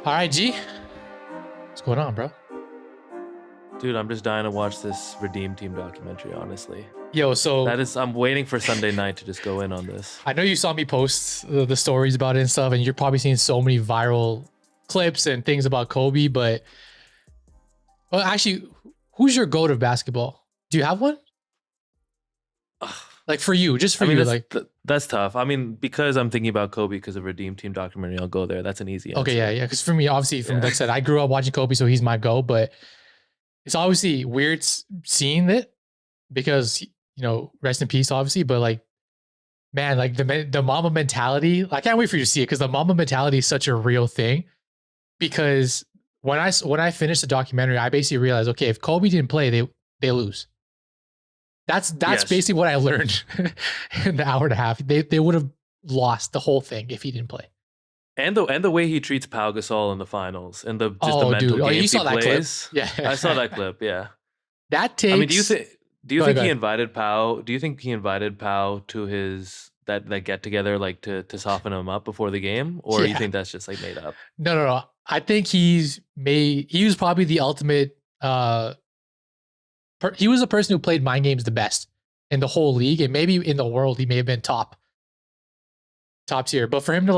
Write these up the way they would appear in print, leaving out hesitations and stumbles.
All right, G. What's going on, bro? Dude, I'm just dying to watch this Redeem Team documentary, honestly. Yo, so I'm waiting for Sunday night to just go in on this. I know you saw me post the stories about it and stuff, and you're probably seeing so many viral clips and things about Kobe. But well, actually, who's your GOAT of basketball? Do you have one? Like for you, just for I mean, you, that's, like. that's tough. I mean, because I'm thinking about Kobe because of Redeem Team documentary, I'll go there. That's an easy answer. Okay, yeah. Because for me, obviously, from like I said, I grew up watching Kobe, so he's my GOAT. But it's obviously weird seeing it because rest in peace, obviously. But like, man, like the Mamba mentality, I can't wait for you to see it because the Mamba mentality is such a real thing. Because when I finished the documentary, I basically realized, okay, if Kobe didn't play, they lose. That's Yes. basically what I learned in the hour and a half. They would have lost the whole thing if he didn't play. And the way he treats Pau Gasol in the finals and the mental games you saw he that plays. clip? Yeah, I saw that clip. Yeah. That takes. I mean, do you think he ahead. invited Pau? Do you think he invited Pau to his that get together, like to soften him up before the game, or do you think that's just like made up? No. I think he was probably the ultimate. He was the person who played mind games the best in the whole league, and maybe in the world, he may have been top tier. But for him to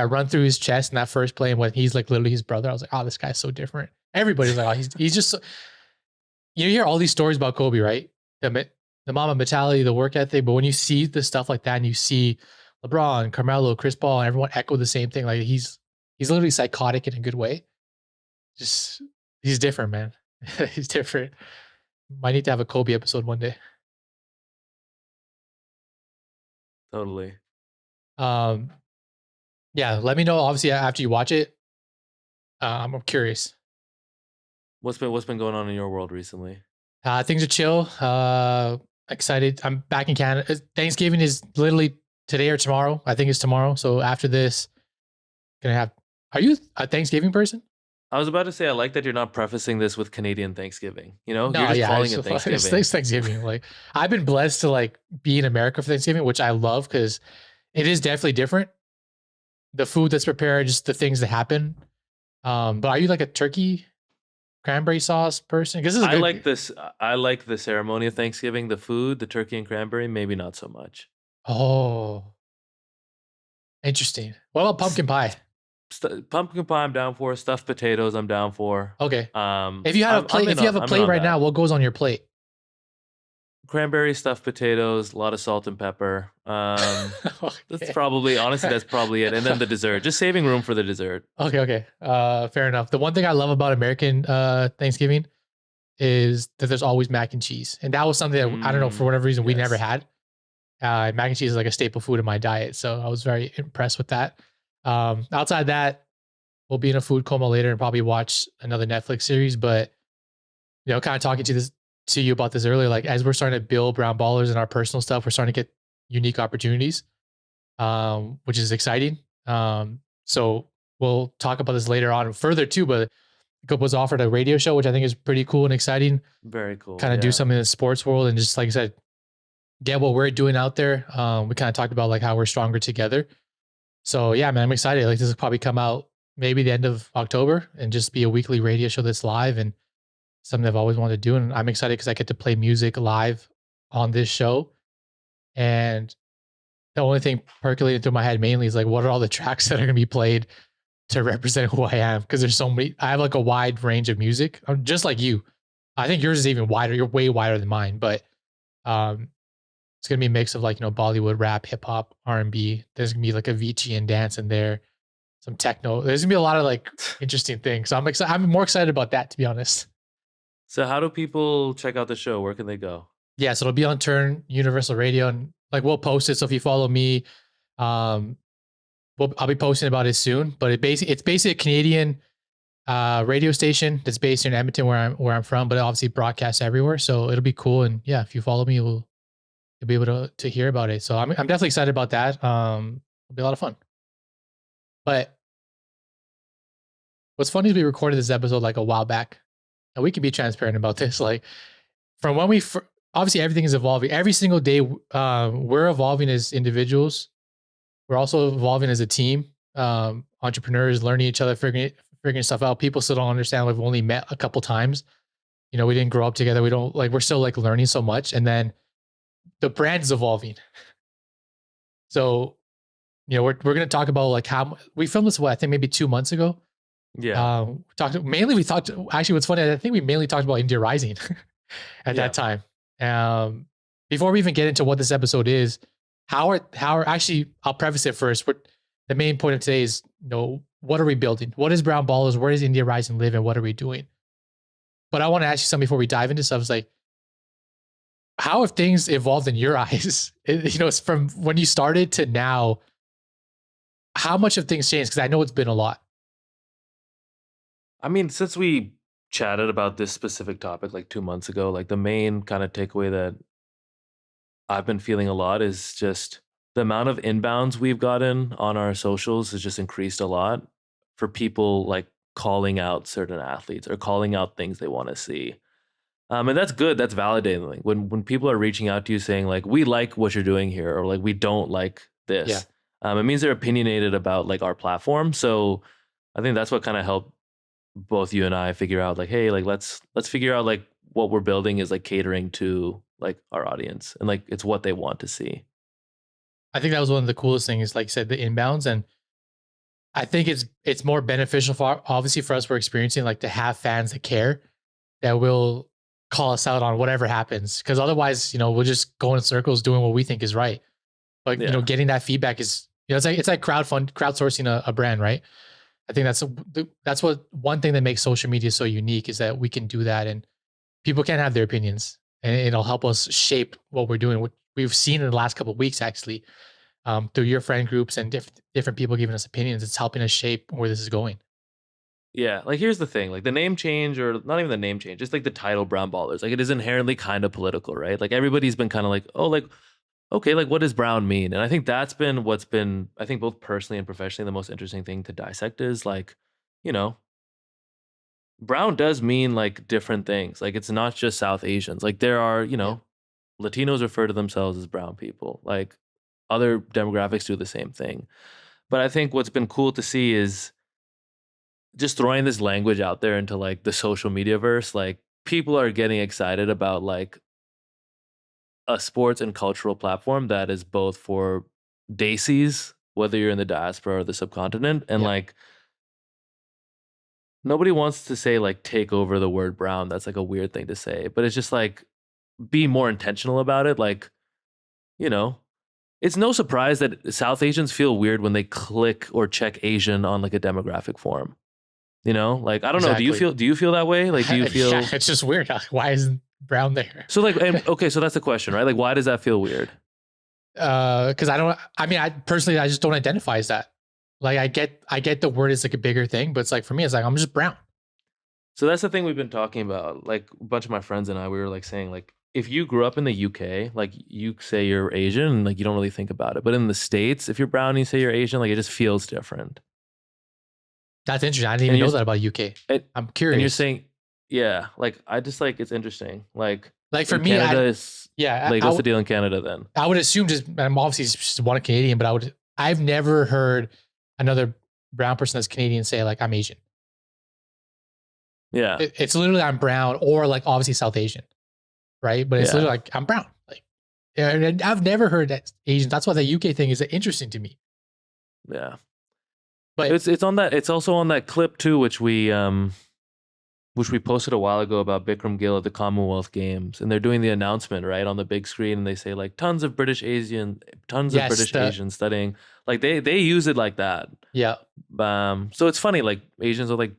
run through his chest in that first play, and when he's like literally his brother, I was like, oh, this guy's so different. Everybody's like, oh, he's just. You hear all these stories about Kobe, right? The Mamba mentality, the work ethic, but when you see the stuff like that, and you see LeBron, Carmelo, Chris Paul, and everyone echo the same thing, like he's literally psychotic in a good way. Just he's different, man. He's different. Might need to have a Kobe episode one day. Totally. Yeah, let me know obviously after you watch it. I'm curious. What's been going on in your world recently? Things are chill. Excited. I'm back in Canada. Thanksgiving is literally today or tomorrow. I think it's tomorrow. So after this, are you a Thanksgiving person? I was about to say, I like that you're not prefacing this with Canadian Thanksgiving. No, you're just calling it Thanksgiving. Thanksgiving. It's Thanksgiving. Like I've been blessed to be in America for Thanksgiving, which I love because it is definitely different. The food that's prepared, just the things that happen. But are you like a turkey cranberry sauce person? Because I like this. I like the ceremony of Thanksgiving, the food, the turkey and cranberry. Maybe not so much. Oh, interesting. What about pumpkin pie? Pumpkin pie, I'm down for. Stuffed potatoes, I'm down for. Okay. If you have a plate, right now, what goes on your plate? Cranberry, stuffed potatoes, a lot of salt and pepper. Okay. That's probably it. And then the dessert, just saving room for the dessert. Okay. Fair enough. The one thing I love about American Thanksgiving is that there's always mac and cheese, and that was something that I don't know, for whatever reason we never had. Mac and cheese is like a staple food in my diet, so I was very impressed with that. Outside that, we'll be in a food coma later and probably watch another Netflix series. But kind of talking to you about this earlier, like as we're starting to build Brown Ballers and our personal stuff, we're starting to get unique opportunities, which is exciting. So we'll talk about this later on further too. But Goop was offered a radio show, which I think is pretty cool and exciting. Very cool. Kind of do something in the sports world and just like I said, get what we're doing out there. We kind of talked about like how we're stronger together. So yeah, man, I'm excited. Like this will probably come out maybe the end of October and just be a weekly radio show that's live and something I've always wanted to do. And I'm excited because I get to play music live on this show. And the only thing percolating through my head mainly is like, what are all the tracks that are going to be played to represent who I am? Because there's so many, I have like a wide range of music. I'm just like you. I think yours is even wider. You're way wider than mine, but it's going to be a mix of like, Bollywood, rap, hip hop, R&B. There's going to be like Avicii and dance in there, some techno. There's going to be a lot of like interesting things. So I'm excited. I'm more excited about that, to be honest. So how do people check out the show? Where can they go? Yeah, so it'll be on Turn Universal Radio, and like we'll post it. So if you follow me, I'll be posting about it soon. But it's basically a Canadian radio station that's based in Edmonton, where I'm from, but it obviously broadcasts everywhere. So it'll be cool. And yeah, if you follow me, you'll be able to hear about it. So I'm definitely excited about that. It'll be a lot of fun. But what's funny is we recorded this episode like a while back, and we can be transparent about this. Like from when obviously everything is evolving. Every single day, we're evolving as individuals. We're also evolving as a team, entrepreneurs, learning each other, figuring stuff out. People still don't understand. Like, we've only met a couple times. You know, we didn't grow up together. We don't like. We're still like learning so much, and then the brand is evolving. So you know, we're gonna talk about like how we filmed this. What I think maybe 2 months ago. Yeah. Talked mainly. We thought actually. What's funny? I think we mainly talked about India Rising at Yeah. that time. Before we even get into what this episode is, how are actually? I'll preface it first. But the main point of today is, you know, what are we building? What is Brown Ballers? Where does India Rising live, and what are we doing? But I want to ask you something before we dive into stuff. It's like, how have things evolved in your eyes? You know, it's from when you started to now. How much have things changed? Because I know it's been a lot. I mean, since we chatted about this specific topic like 2 months ago, like the main kind of takeaway that I've been feeling a lot is just the amount of inbounds we've gotten on our socials has just increased a lot for people like calling out certain athletes or calling out things they want to see. And that's good. That's validating. Like when people are reaching out to you saying like, we like what you're doing here, or like, we don't like Yeah. this. It means they're opinionated about like our platform. So I think that's what kind of helped both you and I figure out like, hey, like let's figure out like what we're building is like catering to like our audience and like it's what they want to see. I think that was one of the coolest things, like you said, the inbounds. And I think it's more beneficial for obviously for us we're experiencing like to have fans that care that will call us out on whatever happens. Cause otherwise, you know, we'll just go in circles doing what we think is right. But you know, Yeah. getting that feedback is, you know, it's like crowdsourcing a brand, right? I think that's what one thing that makes social media so unique is that we can do that and people can have their opinions and it'll help us shape what we're doing. What we've seen in the last couple of weeks, actually, through your friend groups and different people giving us opinions, it's helping us shape where this is going. Yeah. Like here's the thing, like the name change or not even the name change, just like the title Brown Ballers, like it is inherently kind of political, right? Like everybody's been kind of like, oh, like, okay, like what does brown mean? And I think that's been what's been, I think both personally and professionally, the most interesting thing to dissect is like, you know, brown does mean like different things. Like it's not just South Asians. Like there are, Yeah. Latinos refer to themselves as brown people. Like other demographics do the same thing. But I think what's been cool to see is just throwing this language out there into like the social media verse. Like people are getting excited about like a sports and cultural platform that is both for Daisies, whether you're in the diaspora or the subcontinent, and Yeah. like nobody wants to say like take over the word brown. That's like a weird thing to say, but it's just like be more intentional about it. Like, you know, it's no surprise that South Asians feel weird when they click or check Asian on like a demographic form. You know, like I don't know. Exactly. Do you feel that way? Like, do you Yeah, feel it's just weird. Why isn't Brown there? so? Like, okay, so that's the question, right? Like, why does that feel weird? Because I mean, I personally, I just don't identify as that. Like, I get the word is like a bigger thing, but it's like for me, it's like I'm just brown. So that's the thing we've been talking about. Like a bunch of my friends and I, we were like saying, like, if you grew up in the UK, like you say you're Asian, and like you don't really think about it. But in the States, if you're brown and you say you're Asian, like it just feels different. That's interesting. I didn't And even you're know that about UK. and, I'm and you're curious. saying, yeah, like I just like it's interesting. Like Like for in me, Canada, is yeah, like what's the deal in Canada then? I would assume just I'm obviously just one Canadian, but I've never heard another brown person that's Canadian say like I'm Asian. Yeah, It's literally I'm brown or like obviously South Asian, right? But it's yeah, literally like I'm brown. Like, yeah, and I've never heard that Asian. That's why the UK thing is interesting to me. yeah. But It's on that. It's also on that clip too, which we posted a while ago about Bikram Gill at the Commonwealth Games, and they're doing the announcement right on the big screen, and they say like tons of yes, British Asians studying. Like they use it like that. yeah, So it's funny. Like Asians are like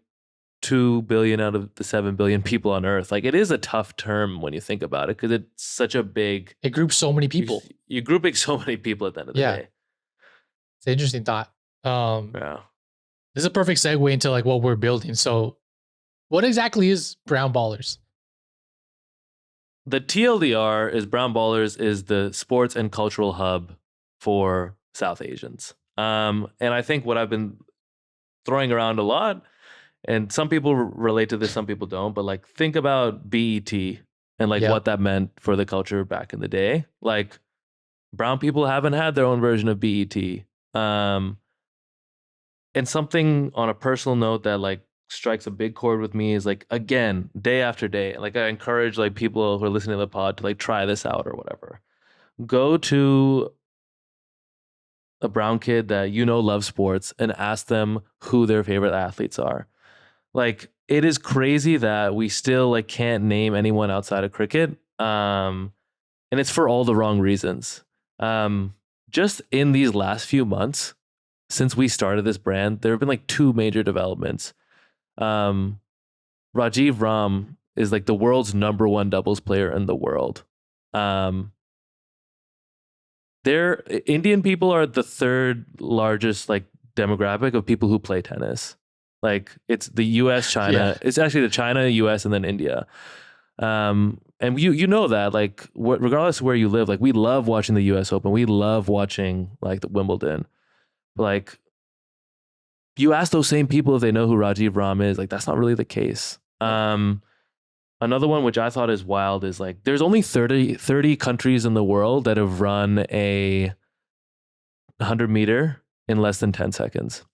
2 billion out of the 7 billion people on Earth. Like it is a tough term when you think about it because it's such a big. it groups so many You, people. you grouping so many people at the end of the Yeah, day. it's an interesting thought. Yeah. This is a perfect segue into like what we're building. So, what exactly is Brown Ballers? The TLDR is Brown Ballers is the sports and cultural hub for South Asians. And I think what I've been throwing around a lot, and some people relate to this, some people don't, but like think about BET and like Yeah, what that meant for the culture back in the day. Like brown people haven't had their own version of BET. And something on a personal note that like strikes a big chord with me is like, again, day after day, like I encourage like people who are listening to the pod to like try this out or whatever. Go to a brown kid that you know loves sports and ask them who their favorite athletes are. Like it is crazy that we still like can't name anyone outside of cricket. And it's for all the wrong reasons. Just in these last few months, since we started this brand, there have been like two major developments. Rajiv Ram is like the world's number one doubles player in the world. They're Indian people are the third largest like demographic of people who play tennis. Like it's the US, China. Yeah. It's actually the China, US, and then India. And you know that like regardless of where you live, like we love watching the US Open. We love watching like the Wimbledon. Like you ask those same people if they know who Rajiv Ram is, like that's not really the case. Another one which I thought is wild is like there's only 30 countries in the world that have run a 100-meter in less than 10 seconds.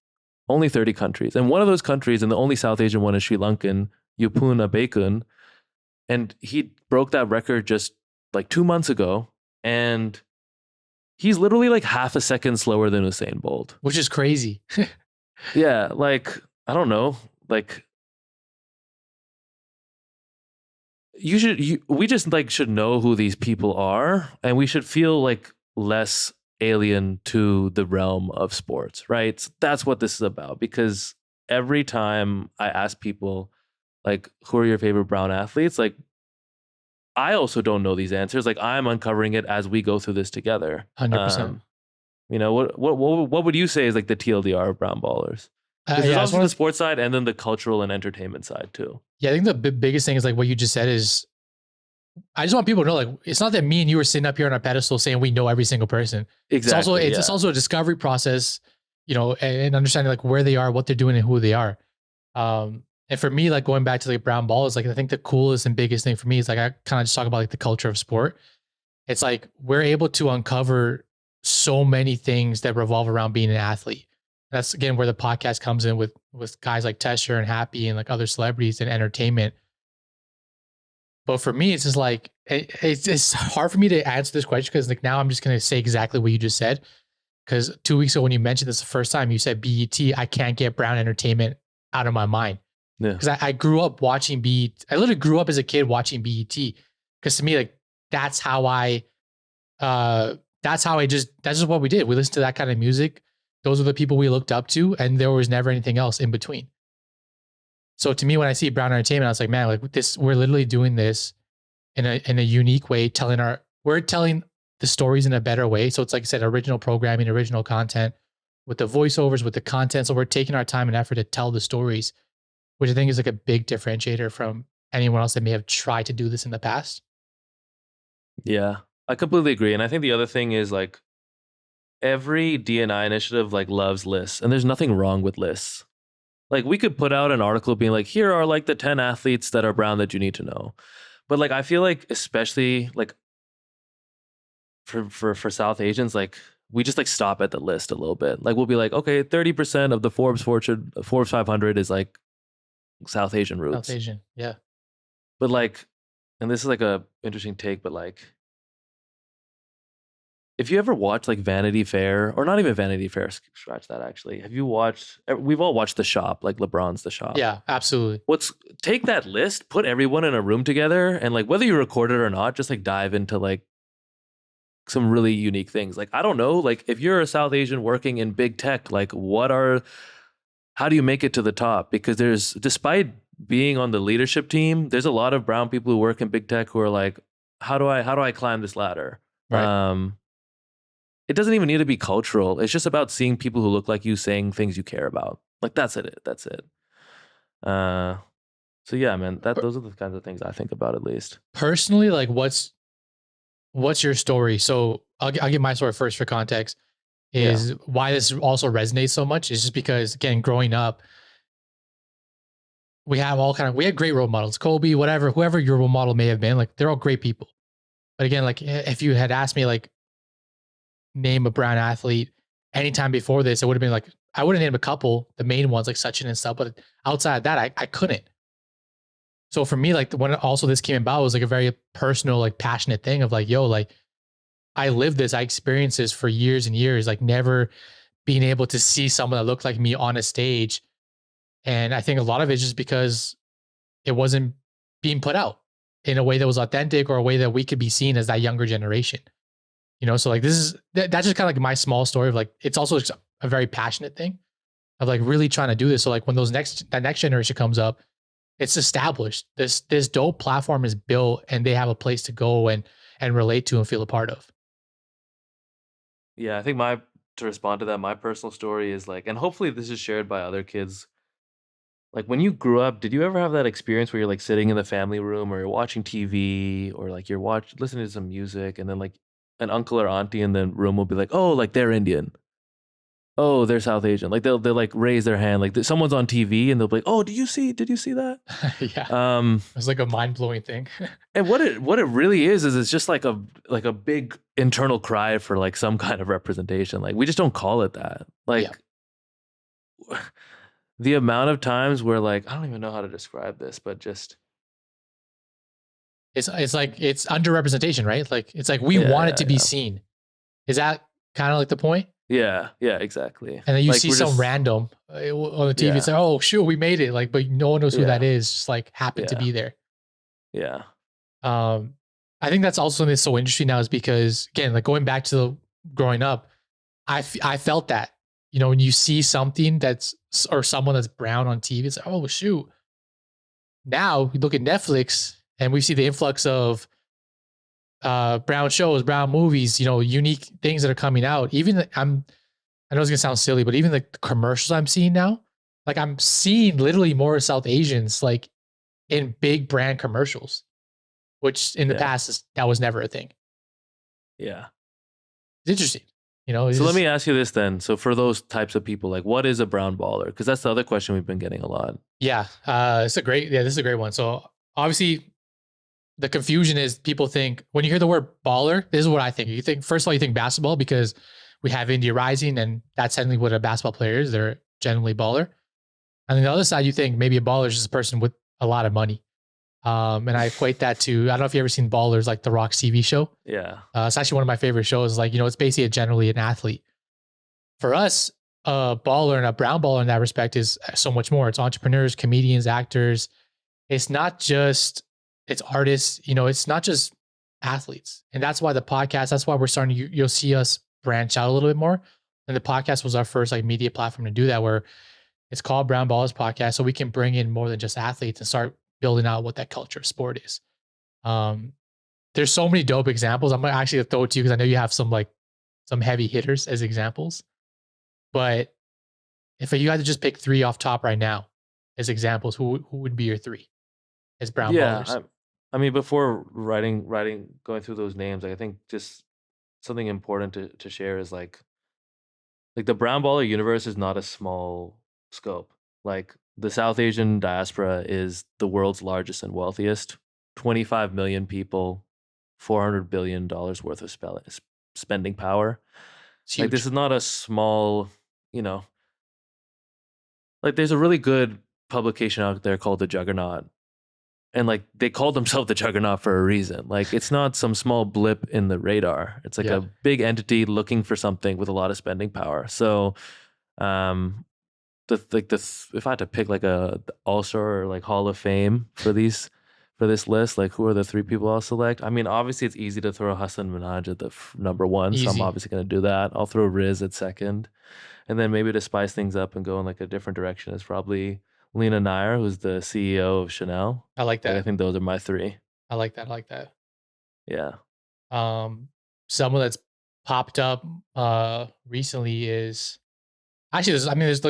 Only 30 countries. And one of those countries, and the only South Asian one, is Sri Lankan, Yupun Abekun. And he broke that record just like 2 months ago. And he's literally like half a second slower than Usain Bolt. Which is crazy. Yeah, like, I don't know. Like, we just like should know who these people are, and we should feel like less alien to the realm of sports, right? So that's what this is about, because every time I ask people like who are your favorite brown athletes, like I also don't know these answers. Like I'm uncovering it as we go through this together. 100%. You know, what would you say is like the TLDR of brown ballers? Because there's Yeah, also the sports side and then the cultural and entertainment side too. yeah, I think the biggest thing is like what you just said is I just want people to know, like, it's not that me and you are sitting up here on a pedestal saying we know every single person. Exactly. It's also a discovery process, you know, and understanding like where they are, what they're doing, and who they are. And for me, like going back to like brown ball is like I think the coolest and biggest thing for me is like I kind of just talk about like the culture of sport. It's like we're able to uncover so many things that revolve around being an athlete. That's again where the podcast comes in with guys like Tesher and Happy and like other celebrities and entertainment. But for me, it's just like it's hard for me to answer this question because like now I'm just gonna say exactly what you just said. Because 2 weeks ago when you mentioned this the first time, you said BET. I can't get Brown Entertainment out of my mind. Yeah. Because I grew up watching BET. I literally grew up as a kid watching BET. Because to me, like that's just what we did. We listened to that kind of music. Those are the people we looked up to, and there was never anything else in between. So to me, when I see Brown Entertainment, I was like, man, like this, we're literally doing this in a unique way, we're telling the stories in a better way. So it's like I said, original programming, original content with the voiceovers, with the content. So we're taking our time and effort to tell the stories, which I think is like a big differentiator from anyone else that may have tried to do this in the past. Yeah, I completely agree. And I think the other thing is like every D&I initiative like loves lists, and there's nothing wrong with lists. Like we could put out an article being like, here are like the 10 athletes that are brown that you need to know. But like, I feel like, especially like for South Asians, like we just like stop at the list a little bit. Like we'll be like, okay, 30% of the Forbes 500 is like South Asian roots. South Asian. Yeah. But like, and this is like a interesting take, but like, if you ever watch like Vanity Fair, or not even Vanity Fair, scratch that actually. Have you watched, we've all watched The Shop, like LeBron's The Shop. Yeah, absolutely. Take that list, put everyone in a room together, and like whether you record it or not, just like dive into like some really unique things. Like, I don't know, like if you're a South Asian working in big tech, like how do you make it to the top? Because despite being on the leadership team, there's a lot of brown people who work in big tech who are like, how do I climb this ladder? Right. It doesn't even need to be cultural. It's just about seeing people who look like you saying things you care about. Like that's it. So yeah, man, those are the kinds of things I think about at least. Personally, like what's your story? So I'll give my story first for context. Is why this also resonates so much is just because again, growing up, we had great role models, Kobe, whatever, whoever your role model may have been, like they're all great people. But again, like if you had asked me like name a brown athlete anytime before this, it would have been like I would have named a couple, the main ones like Sachin and stuff, but outside of that, I couldn't. So for me, like when also this came about, it was like a very personal, like passionate thing of like, yo, like I lived this, I experienced this for years and years, like never being able to see someone that looked like me on a stage. And I think a lot of it is just because it wasn't being put out in a way that was authentic or a way that we could be seen as that younger generation. So like this is that's just kind of like my small story of like it's also just a very passionate thing of like really trying to do this. So like when that next generation comes up, it's established. This dope platform is built and they have a place to go and relate to and feel a part of. Yeah, I think my to respond to that, my personal story is like, and hopefully this is shared by other kids. Like when you grew up, did you ever have that experience where you're like sitting in the family room or you're watching TV or like you're listening to some music and then like an uncle or auntie in the room will be like, "Oh, like they're Indian. Oh, they're South Asian." Like they'll like raise their hand like someone's on TV and they'll be like, "Oh, did you see that?" Yeah. Um It's like a mind blowing thing. and what it really is it's just like a big internal cry for like some kind of representation. Like we just don't call it that. Like Yeah. the amount of times where like I don't even know how to describe this, but just It's like it's underrepresentation, right? Like it's like we yeah, want it yeah, to be yeah. seen. Is that kind of like the point? Yeah, yeah, exactly. And then you Like see we're some just random on the TV. It's yeah, like, oh, sure, we made it. Like, but no one knows who that yeah, is. Just like happened to yeah, be there. yeah, Um, I think that's also something that's so interesting now is because again, like going back to growing up, I felt that when you see something or someone that's brown on TV, it's like, oh shoot. Now we look at Netflix and we see the influx of brown shows, brown movies, unique things that are coming out. I know it's gonna sound silly, but even the commercials I'm seeing now, like I'm seeing literally more South Asians like in big brand commercials, which in the yeah, past that was never a thing. yeah. It's interesting, it's So let just me ask you this then. So for those types of people, like what is a brown baller? Because that's the other question we've been getting a lot. yeah. This is a great one. So obviously the confusion is people think when you hear the word baller, this is what I think. You think first of all, you think basketball because we have India Rising, and that's technically what a basketball player is. They're generally baller. And on the other side, you think maybe a baller is just a person with a lot of money. And I equate that to I don't know if you ever seen Ballers, like the Rock's TV show. Yeah, It's actually one of my favorite shows. Like it's basically generally an athlete. For us, a baller and a brown baller in that respect is so much more. It's entrepreneurs, comedians, actors. It's not just it's artists. It's not just athletes, and that's why the podcast. That's why we're starting. You'll see us branch out a little bit more. And the podcast was our first like media platform to do that, where it's called Brown Ballers Podcast, so we can bring in more than just athletes and start building out what that culture of sport is. Um, there's so many dope examples. I'm gonna actually throw it to you because I know you have some heavy hitters as examples. But if you had to just pick three off top right now as examples, who would be your three as brown yeah. ballers? I mean, before going through those names, like, I think just something important to share is like the brown baller universe is not a small scope. Like the South Asian diaspora is the world's largest and wealthiest. 25 million people, $400 billion worth of spending power. It's Like this huge. is not a small, you know, like there's a really good publication out there called The Juggernaut. And like they called themselves the Juggernaut for a reason. Like it's not some small blip in the radar. It's like Yeah, a big entity looking for something with a lot of spending power. So um if I had to pick like a all-star or like Hall of Fame for this list, like who are the three people I'll select? I mean, obviously it's easy to throw Hassan Minhaj at the number one, so I'm easy. obviously going to do that. I'll throw Riz at second, and then maybe to spice things up and go in like a different direction is probably Lena Nair, who's the CEO of Chanel. I like Like I that. think those are my three. I like that. I like that. Yeah, Someone that's popped up recently is actually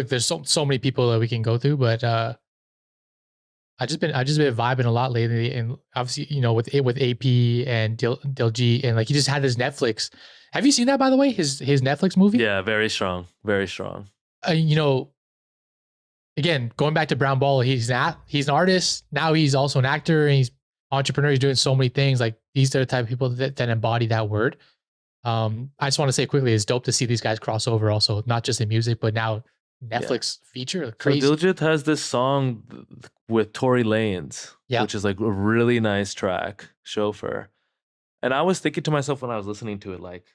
there's so many people that we can go through, but I just been vibing a lot lately, and obviously with AP and Dilg, and like he just had his Netflix. Have you seen that, by the way? His Netflix movie. yeah, very strong, very strong. Uh, you know, Again, going back to Brown Ball, he's an artist now. He's also an actor, and he's entrepreneur. He's doing so many things. Like these are the type of people that embody that word. I just want to say quickly, it's dope to see these guys cross over. Also, not just in music, but now Yeah. Netflix feature. So Crazy. Diljit has this song with Tory Lanez, Yeah. which is like a really nice track, Chauffeur. And I was thinking to myself when I was listening to it, like,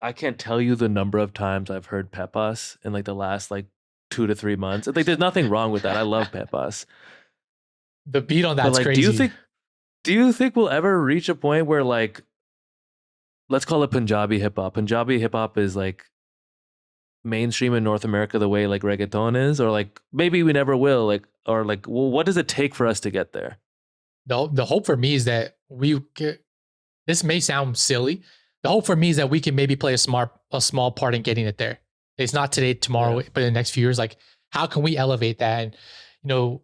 I can't tell you the number of times I've heard Pepas in like the last like 2 to 3 months. Like, there's nothing wrong with that. I love Pepas. The beat on But that's like, crazy. do you think we'll ever reach a point where like, let's call it Punjabi hip hop. Punjabi hip hop is like mainstream in North America the way like reggaeton is, or like maybe we never will. Like, or like, well, what does it take for us to get there? The hope for me is that we get, this may sound silly. The hope for me is that we can maybe play a small part in getting it there. It's not today, tomorrow, Yeah. but in the next few years, like how can we elevate that? And you know,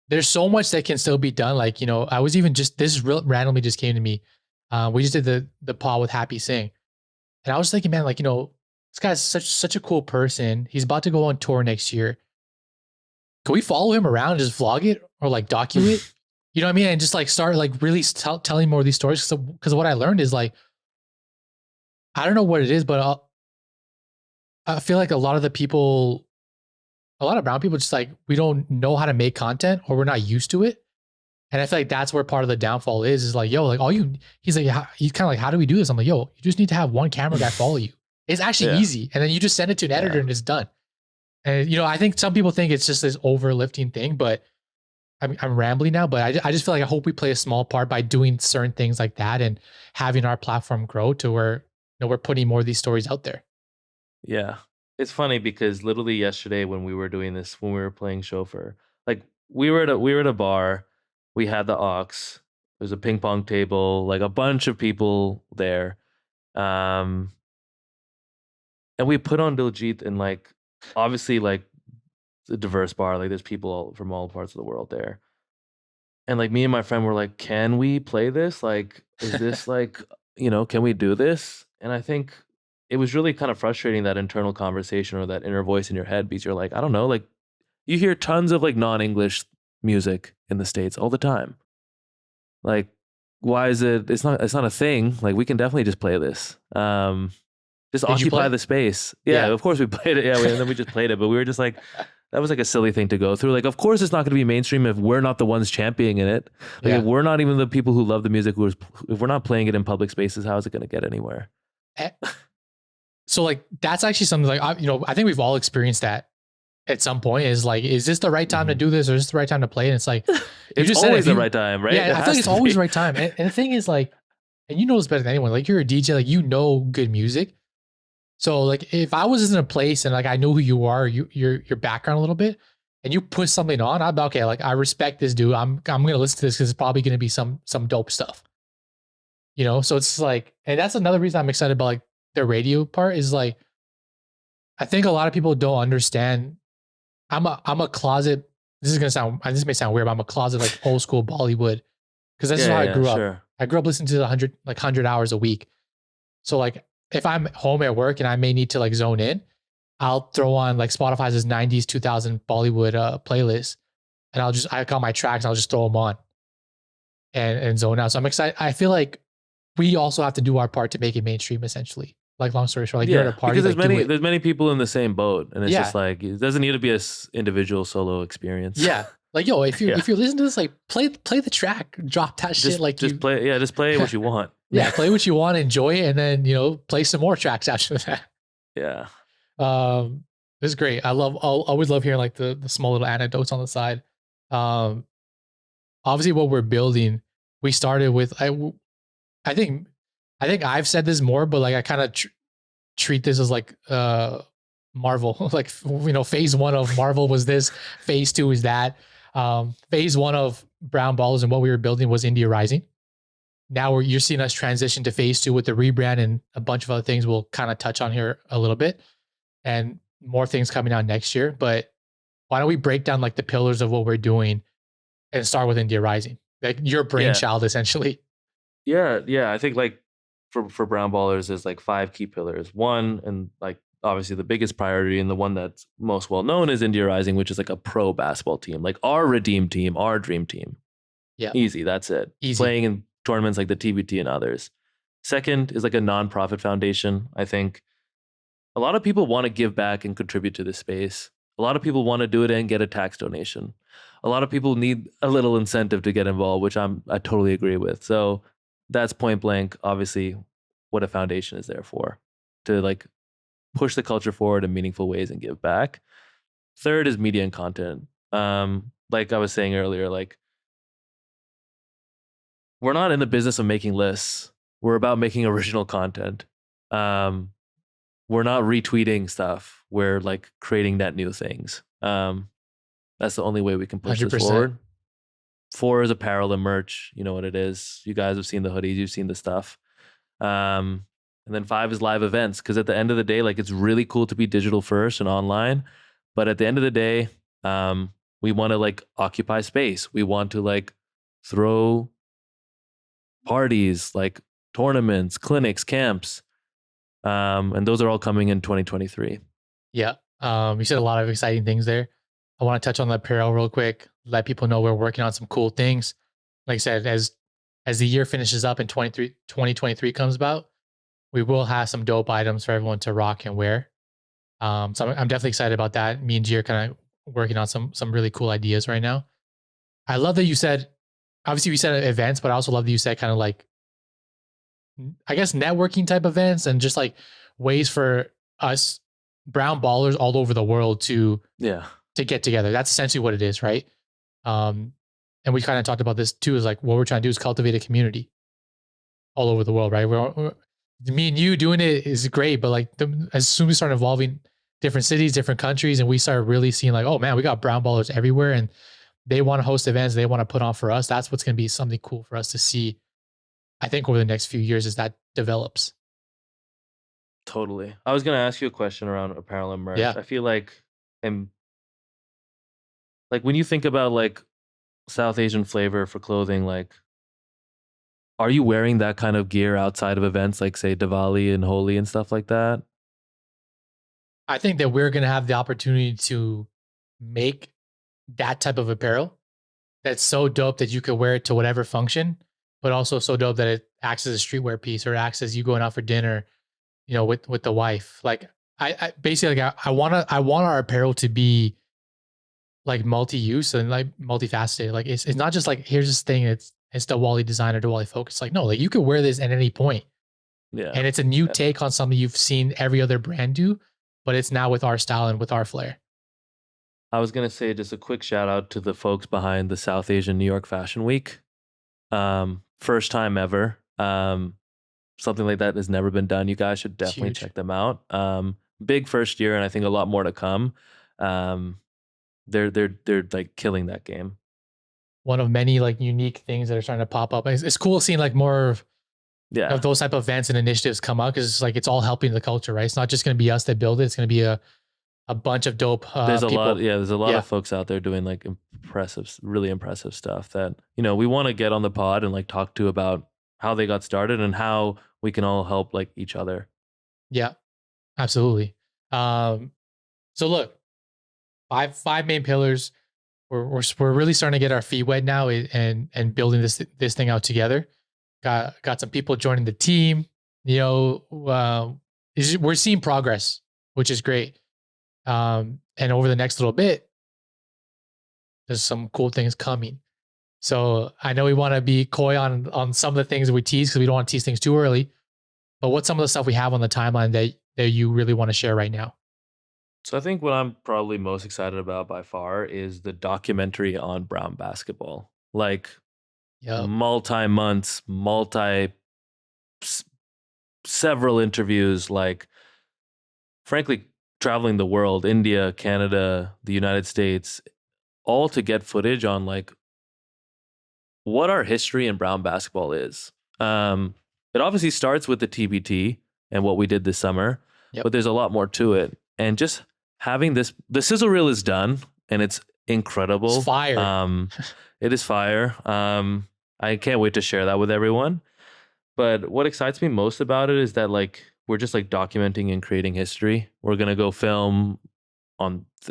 there's so much that can still be done. Like, I was even just this real randomly just came to me. We just did the pod with Happy Singh. And I was thinking, man, like, this guy's such a cool person. He's about to go on tour next year. Can we follow him around and just vlog it or like docu it? You know what I mean? And just like start like really telling more of these stories. Because what I learned is like, I don't know what it is, but I feel like a lot of the people, a lot of brown people, just like we don't know how to make content or we're not used to it. And I feel like that's where part of the downfall is like, yo, like he's like, he's kind of like, how do we do this? I'm like, yo, you just need to have one camera guy follow you. It's actually Yeah. easy. And then you just send it to an editor Yeah. and it's done. And, I think some people think it's just this overlifting thing, but I'm rambling now, but I just feel like I hope we play a small part by doing certain things like that and having our platform grow to where, we're putting more of these stories out there. Yeah. It's funny because literally yesterday when we were doing this, when we were playing Chauffeur, like we were at a bar, we had the aux, there's a ping pong table, like a bunch of people there. Um and we put on Diljit and like obviously like a diverse bar, like there's people from all parts of the world there. And like me and my friend were like, can we play this? Like, is this like, can we do this? And I think it was really kind of frustrating, that internal conversation or that inner voice in your head, because you're like, I don't know, like you hear tons of like non-English music in the States all the time. Like, why is it's not a thing. Like, we can definitely just play this. Just Did you occupy play? the space. Yeah, Yeah. of course we played it. Yeah, and then we just played it. But we were just like, that was like a silly thing to go through. Like, of course it's not going to be mainstream if we're not the ones championing it. Like, Yeah. if we're not even the people who love the music, if we're not playing it in public spaces, how is it going to get anywhere? Eh, So like that's actually something like I think we've all experienced that at some point. Is like, is this the right time to do this, or is this the right time to play? And it's like you It's just said always if the you, right time, right? yeah, It I feel has like it's to always be. the right time. And the thing is like, and you know this better than anyone. Like you're a DJ, like good music. So like if I was in a place and like I knew who you are, your background a little bit, and you put something on, I'd be okay. Like I respect this dude. I'm gonna listen to this because it's probably gonna be some dope stuff. So it's like, and that's another reason I'm excited about like the radio part is like I think a lot of people don't understand. I'm a closet. This may sound weird, but I'm a closet like old school Bollywood because this is Yeah, how I yeah, grew up. sure. I grew up listening to 100 hours a week. So like if I'm home at work and I may need to like zone in, I'll throw on like Spotify's 90s 2000 Bollywood playlist, and I got my tracks and I'll just throw them on and zone out. So I'm excited. I feel like we also have to do our part to make it mainstream. Essentially, like long story short, like you're at a Yeah, party, because like do it. there's many people in the same boat, and it's Yeah, just like it doesn't need to be a individual solo experience. yeah. Like yo, if you're Yeah, if you're listening to this, like play the track, drop that shit. Like just you, play. Yeah, just play what you want. yeah, play what you want, enjoy it, and then play some more tracks after that. Yeah, Um, this is great. I'll always love hearing like the small little anecdotes on the side. Um, obviously, what we're building, we started with I think I've said this more, but like I kind of treat this as like Marvel. Like phase one of Marvel was this, phase two is that. Phase one of Brown Ballers and what we were building was India Rising. Now you're seeing us transition to phase two with the rebrand and a bunch of other things we'll kind of touch on here a little bit, and more things coming out next year. But why don't we break down like the pillars of what we're doing and start with India Rising, like your yeah, brainchild essentially. yeah. I think like for Brown Ballers, there's like 5 key pillars. One, and like obviously the biggest priority and the one that's most well known, is India Rising, which is like a pro basketball team, like our redeem team, our dream team. Yeah, Easy, that's it. easy. Playing in tournaments like the TBT and others. Second is like a nonprofit foundation. I think a lot of people want to give back and contribute to the space. A lot of people want to do it and get a tax donation. A lot of people need a little incentive to get involved, which I totally agree with. So that's point blank, obviously, what a foundation is there for, to like push the culture forward in meaningful ways and give back. Third is media and content. Like I was saying earlier, like we're not in the business of making lists. We're about making original content. Um, we're not retweeting stuff. We're like creating net new things. That's the only way we can push this 100%. forward. Four is apparel and merch. You know what it is. You guys have seen the hoodies. You've seen the stuff. And then five is live events. Because at the end of the day, like it's really cool to be digital first and online. But at the end of the day, we want to like occupy space. We want to like throw parties, like tournaments, clinics, camps. And those are all coming in 2023. Yeah. You said a lot of exciting things there. I want to touch on the apparel real quick, let people know we're working on some cool things. Like I said, as the year finishes up and 2023 comes about, we will have some dope items for everyone to rock and wear. So I'm definitely excited about that. Me and G are kind of working on some really cool ideas right now. I love that you said, obviously we said events, but I also love that you said kind of like, I guess, networking type events and just like ways for us brown ballers all over the world Yeah. to get together. That's essentially what it is, right? Um, and we kind of talked about this too. Is like what we're trying to do is cultivate a community all over the world, right? Me and you doing it is great, but like as soon as we start involving different cities, different countries, and we start really seeing like, oh man, we got brown ballers everywhere, and they want to host events, they want to put on for us. That's what's going to be something cool for us to see. I think over the next few years as that develops. Totally. I was gonna ask you a question around apparel and merch. Yeah, I feel and like when you think about like South Asian flavor for clothing, like are you wearing that kind of gear outside of events like say Diwali and Holi and stuff like that? I think that we're going to have the opportunity to make that type of apparel that's so dope that you could wear it to whatever function, but also so dope that it acts as a streetwear piece or acts as you going out for dinner, with the wife. Like I basically like I want our apparel to be like multi-use and like multifaceted. Like it's not just like here's this thing, it's the Wally design or the Wally focus. Like no, like you could wear this at any point. Yeah. And it's a new Uh, take on something you've seen every other brand do, but it's now with our style and with our flair. I was gonna say just a quick shout out to the folks behind the South Asian New York Fashion Week. First time ever. Something like that has never been done. You guys should It's definitely huge. check them out. Big first year, and I think a lot more to come. Um, they're like killing that game. One of many like unique things that are starting to pop up. It's cool seeing like more of Yeah, those type of events and initiatives come up because it's like it's all helping the culture, right? It's not just going to be us that build it. It's going to be a bunch of dope there's a lot. people. Yeah, there's a lot Yeah, of folks out there doing like really impressive stuff that we want to get on the pod and like talk to about how they got started and how we can all help like each other. yeah, absolutely. Um, so look, five main pillars. We're really starting to get our feet wet now and building this thing out together. Got some people joining the team. We're seeing progress, which is great. And over the next little bit, there's some cool things coming. So I know we want to be coy on some of the things that we tease because we don't want to tease things too early. But what's some of the stuff we have on the timeline that you really want to share right now? So I think what I'm probably most excited about by far is the documentary on Brown basketball. Like Yep. multi months, multi s- several interviews, like frankly traveling the world, India, Canada, the United States, all to get footage on like what our history in Brown basketball is. It obviously starts with the TBT and what we did this summer, Yep. but there's a lot more to it. And just having the sizzle reel is done and it's It's incredible. fire. It is fire. I can't wait to share that with everyone. But what excites me most about it is that like we're just like documenting and creating history. We're gonna go film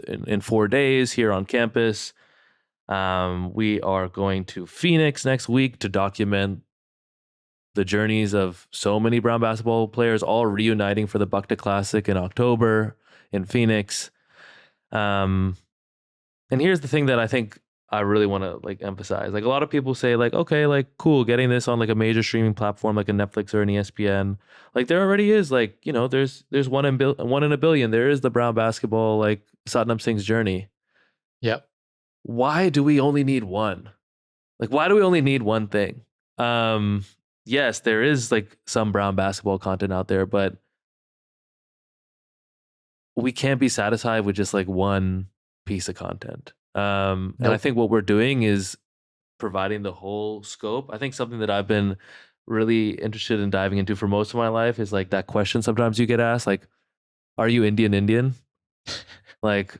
in 4 days here on campus. We are going to Phoenix next week to document the journeys of so many brown basketball players all reuniting for the Buckta Classic in October in Phoenix. Um, and here's the thing that I think I really want to like emphasize. Like a lot of people say like, okay, like cool, getting this on like a major streaming platform like a Netflix or an ESPN. Like there already is like, you know, there's one in a billion. There is the brown basketball like Satnam Singh's journey. Yep. Why do we only need one? Like why do we only need one thing? Um yes, there is like some brown basketball content out there, but we can't be satisfied with just like one piece of content. And I Nope. think what we're doing is providing the whole scope. I think something that I've been really interested in diving into for most of my life is like that question sometimes you get asked, like, are you Indian? Like,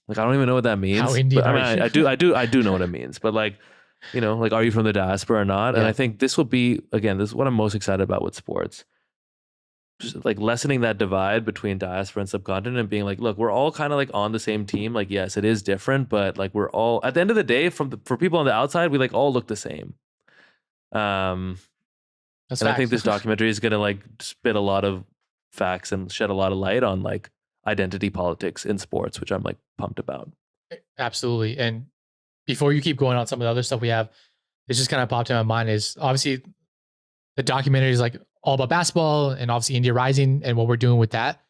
like I don't even know what that How means. But Indian I are mean, you? I do know what it means. But like, you know, like, are you from the diaspora or not? And I Yeah. think this will be, again, this is what I'm most excited about with sports. Just like lessening that divide between diaspora and subcontinent and being like, look, we're all kind of like on the same team. Like, yes, it is different, but like we're all at the end of the day, for people on the outside, we like all look the same. Um, That's and I think facts. this documentary is gonna like spit a lot of facts and shed a lot of light on like identity politics in sports, which I'm like pumped about. Absolutely. And before you keep going on some of the other stuff we have, it's just kind of popped in my mind is obviously the documentary is like all about basketball and obviously India Rising and what we're doing with that.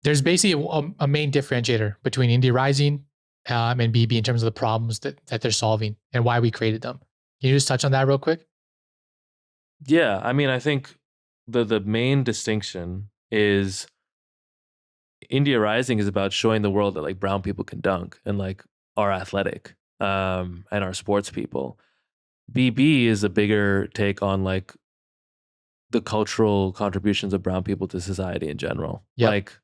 There's basically a main differentiator between India Rising and BB in terms of the problems that they're solving and why we created them. Can you just touch on that real quick? Yeah, I mean, I think the main distinction is India Rising is about showing the world that like brown people can dunk and like are athletic and are sports people. BB is a bigger take on like the cultural contributions of brown people to society in general. Yep. Like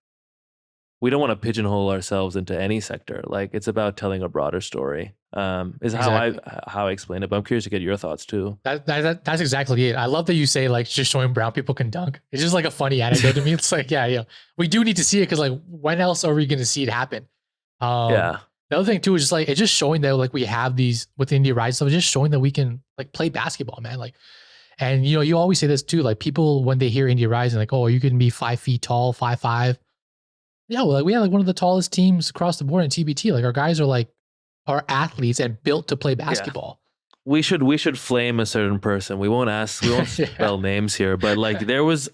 we don't want to pigeonhole ourselves into any sector. Like it's about telling a broader story. Is Exactly. how I explain it, but I'm curious to get your thoughts too. That's exactly it. I love that you say like just showing brown people can dunk. It's just like a funny anecdote to me. It's like, yeah, we do need to see it because like when else are we going to see it happen? Yeah. The other thing too is just like it's just showing that like we have these with India Rise stuff. It's just showing that we can like play basketball, man. Like, and you always say this too. Like people when they hear India Rise and like, oh, you can be 5 feet tall, 5'5". Yeah, well, like we have like one of the tallest teams across the board in TBT. Like our guys are athletes and built to play Yeah. basketball. We should flame a certain person. We won't Yeah. spell names here, but like there was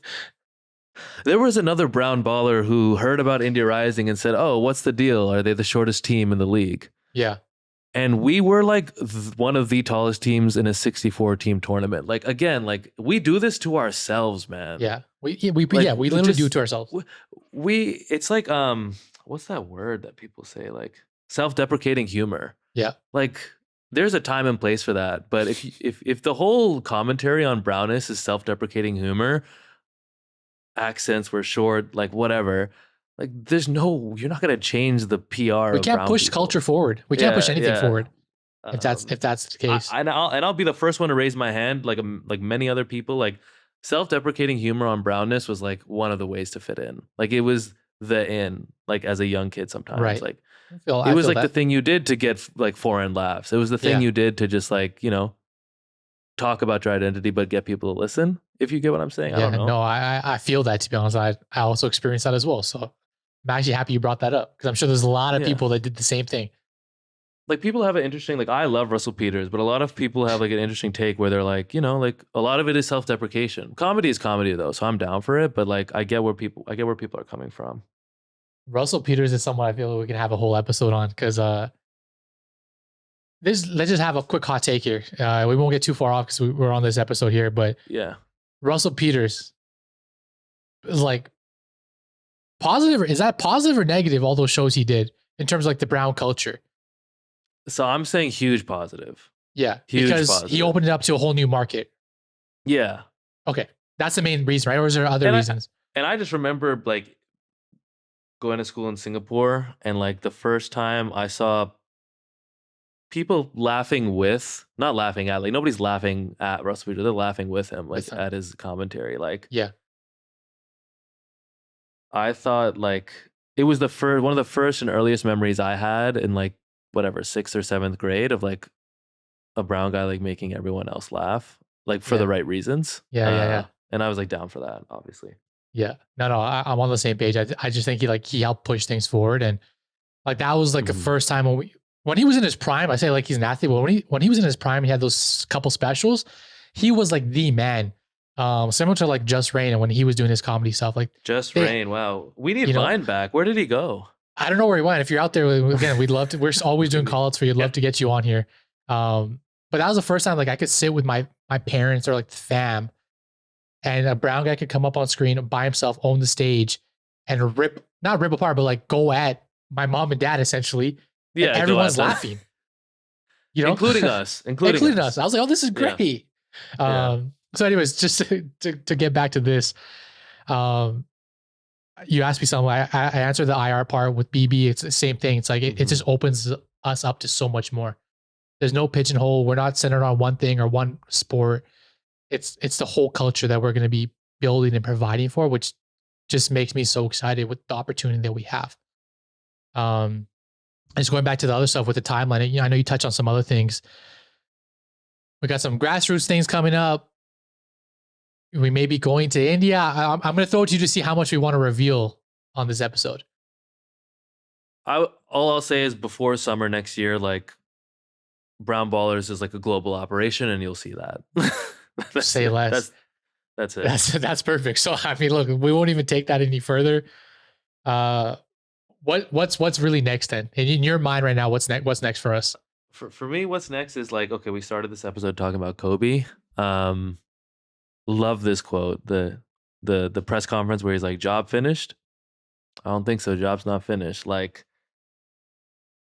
another brown baller who heard about India Rising and said, "Oh, what's the deal? Are they the shortest team in the league?" Yeah. And we were like one of the tallest teams in a 64 team tournament. Like again, like we do this to ourselves, man. Yeah. We Like we literally do it to ourselves. we it's like what's that word that people say, like self-deprecating humor. Yeah. Like there's a time and place for that, but if the whole commentary on brownness is self-deprecating humor, accents were short, like whatever, like you're not going to change the PR We of can't brown push people. culture forward. We can't push Yeah, anything yeah. forward if that's the case. I'll be the first one to raise my hand, like many other people. Like self-deprecating humor on brownness was like one of the ways to fit in. Like it was the in. Like as a young kid, sometimes Right. like it I was feel like the that. thing you did to get like foreign laughs. It was the thing Yeah. you did to just like talk about your identity, but get people to listen. If you get what I'm saying, I don't Yeah. know. No, I feel that to be honest. I also experienced that as well. So I'm actually happy you brought that up because I'm sure there's a lot of Yeah. people that did the same thing. Like people have an interesting, like I love Russell Peters, but a lot of people have like an interesting take where they're like, like a lot of it is self-deprecation. Comedy is comedy though, so I'm down for it. But like I get where people are coming from. Russell Peters is someone I feel like we can have a whole episode on because this let's just have a quick hot take here. We won't get too far off because we're on this episode here, but Yeah. Russell Peters is like positive. Is that positive or negative? All those shows he did in terms of like the brown culture. So I'm saying huge positive. Yeah, Huge because he positive. opened it up to a whole new market. Yeah. Okay, that's the main reason, right? Or is there other And reasons? I just remember like going to school in Singapore and like the first time I saw people laughing with, not laughing at, like nobody's laughing at Russell Peters, they're laughing with him, like With him. at his commentary. Like Yeah, I thought like it was one of the first and earliest memories I had in like whatever, 6th or 7th grade of like a brown guy like making everyone else laugh, like for Yeah. the right reasons. Yeah. And I was like down for that, obviously. Yeah. No, I'm on the same page. I just think he helped push things forward, and like that was like the first time when he was in his prime. I say like he's an athlete, but when he was in his prime, he had those couple specials. He was like the man, similar to like Just Rain, and when he was doing his comedy stuff, like Just Rain. Wow, we need Vine back. Where did he go? I don't know where he went. If you're out there again, we'd love to. We're always doing call outs for you. We'd love to get you on here. But that was the first time like I could sit with my parents or like the fam, and a brown guy could come up on screen by himself, own the stage, and not rip apart, but like go at my mom and dad essentially. Yeah, and everyone's laughing. You know, including us. I was like, oh, this is great. Yeah. So, anyways, just to get back to this, you asked me something. I answered the IR part with BB. It's the same thing. It's like it just opens us up to so much more. There's no pigeonhole. We're not centered on one thing or one sport. It's the whole culture that we're going to be building and providing for, which just makes me so excited with the opportunity that we have. Just going back to the other stuff with the timeline. You know, I know you touched on some other things. We got some grassroots things coming up. We may be going to India. I'm going to throw it to you to see how much we want to reveal on this episode. All I'll say is before summer next year, like Brown Ballers is like a global operation, and you'll see that. Say less. That's it. That's perfect. So I mean, look, we won't even take that any further. What's really next then? And in your mind right now, what's next for us? For me, what's next is like, okay, we started this episode talking about Kobe. Love this quote. The press conference where he's like, "Job finished?" I don't think so. Job's not finished. Like,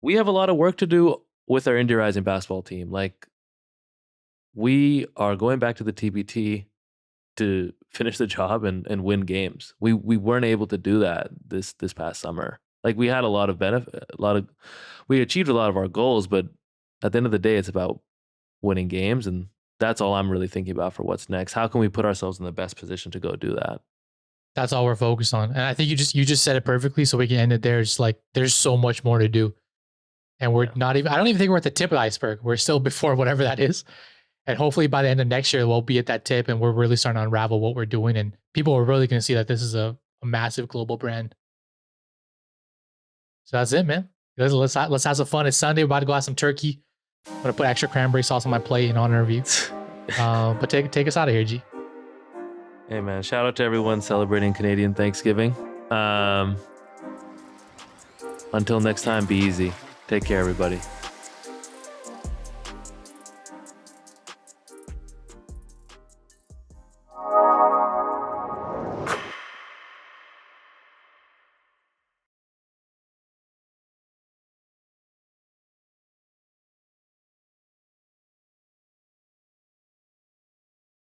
we have a lot of work to do with our Indie Rising basketball team. Like, we are going back to the TBT to finish the job and win games. We weren't able to do that this past summer. Like, we had a lot of benefit, we achieved a lot of our goals, but at the end of the day, it's about winning games, and that's all I'm really thinking about for what's next. How can we put ourselves in the best position to go do that? That's all we're focused on. And I think you just said it perfectly, so we can end it there. It's like there's so much more to do. And we're not even, I don't even think we're at the tip of the iceberg. We're still before whatever that is. And hopefully by the end of next year, we'll be at that tip and we're really starting to unravel what we're doing. And people are really going to see that this is a massive global brand. So that's it, man. Let's have some fun. It's Sunday. We're about to go have some turkey. I'm going to put extra cranberry sauce on my plate in honor of you. But take us out of here, G. Hey, man. Shout out to everyone celebrating Canadian Thanksgiving. Until next time, be easy. Take care, everybody.